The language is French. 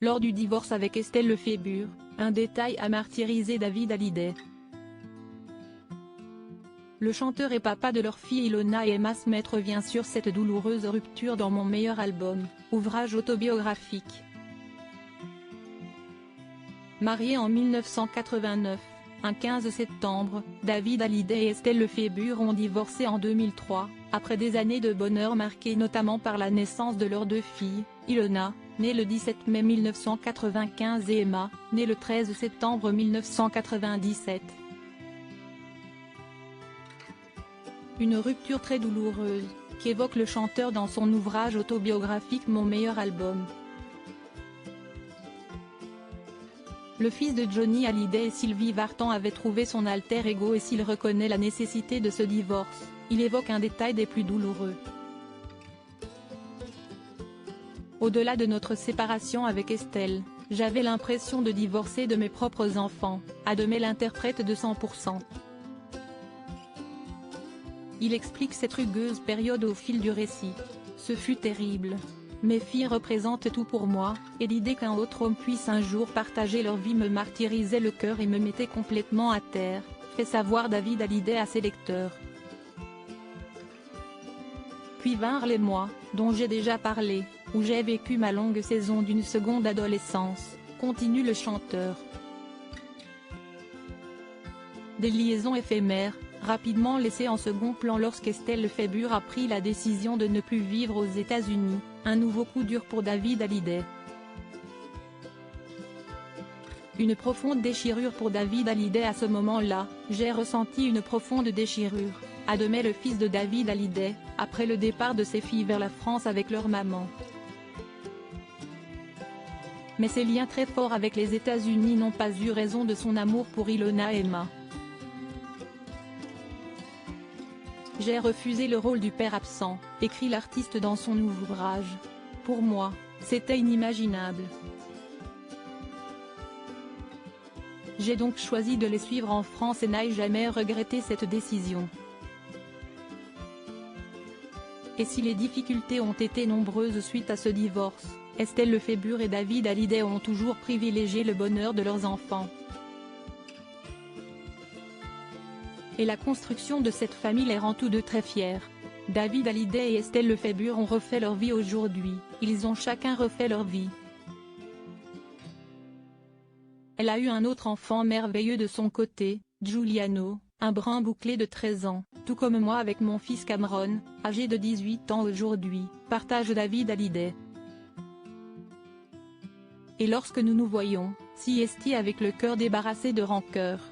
Lors du divorce avec Estelle Lefébure, un détail a martyrisé David Hallyday. Le chanteur et papa de leur fille Ilona et Emma Smith revient sur cette douloureuse rupture dans Mon meilleur album, ouvrage autobiographique. Mariés en 1989, un 15 septembre, David Hallyday et Estelle Lefébure ont divorcé en 2003, après des années de bonheur marquées notamment par la naissance de leurs deux filles, Ilona, née le 17 mai 1995 et Emma, née le 13 septembre 1997. Une rupture très douloureuse, qu'évoque le chanteur dans son ouvrage autobiographique Mon meilleur album. Le fils de Johnny Hallyday et Sylvie Vartan avait trouvé son alter ego et s'il reconnaît la nécessité de ce divorce, il évoque un détail des plus douloureux. Au-delà de notre séparation avec Estelle, j'avais l'impression de divorcer de mes propres enfants, admet l'interprète de 100%. Il explique cette rugueuse période au fil du récit. Ce fut terrible. Mes filles représentent tout pour moi, et l'idée qu'un autre homme puisse un jour partager leur vie me martyrisait le cœur et me mettait complètement à terre, fait savoir David Hallyday à ses lecteurs. Puis vinrent les mois, dont j'ai déjà parlé, où j'ai vécu ma longue saison d'une seconde adolescence, continue le chanteur. Des liaisons éphémères, rapidement laissées en second plan lorsqu'Estelle Lefébure a pris la décision de ne plus vivre aux États-Unis, un nouveau coup dur pour David Hallyday. Une profonde déchirure pour David Hallyday à ce moment-là, j'ai ressenti une profonde déchirure, admet le fils de David Hallyday, après le départ de ses filles vers la France avec leur maman. Mais ses liens très forts avec les États-Unis n'ont pas eu raison de son amour pour Ilona et Emma. J'ai refusé le rôle du père absent, écrit l'artiste dans son ouvrage. Pour moi, c'était inimaginable. J'ai donc choisi de les suivre en France et n'ai jamais regretté cette décision. Et si les difficultés ont été nombreuses suite à ce divorce, Estelle Lefébure et David Hallyday ont toujours privilégié le bonheur de leurs enfants. Et la construction de cette famille les rend tous deux très fiers. David Hallyday et Estelle Lefébure ont refait leur vie aujourd'hui, ils ont chacun refait leur vie. Elle a eu un autre enfant merveilleux de son côté, Giuliano, un brun bouclé de 13 ans, tout comme moi avec mon fils Cameron, âgé de 18 ans aujourd'hui, partage David Hallyday. Et lorsque nous nous voyons, si esti avec le cœur débarrassé de rancœur.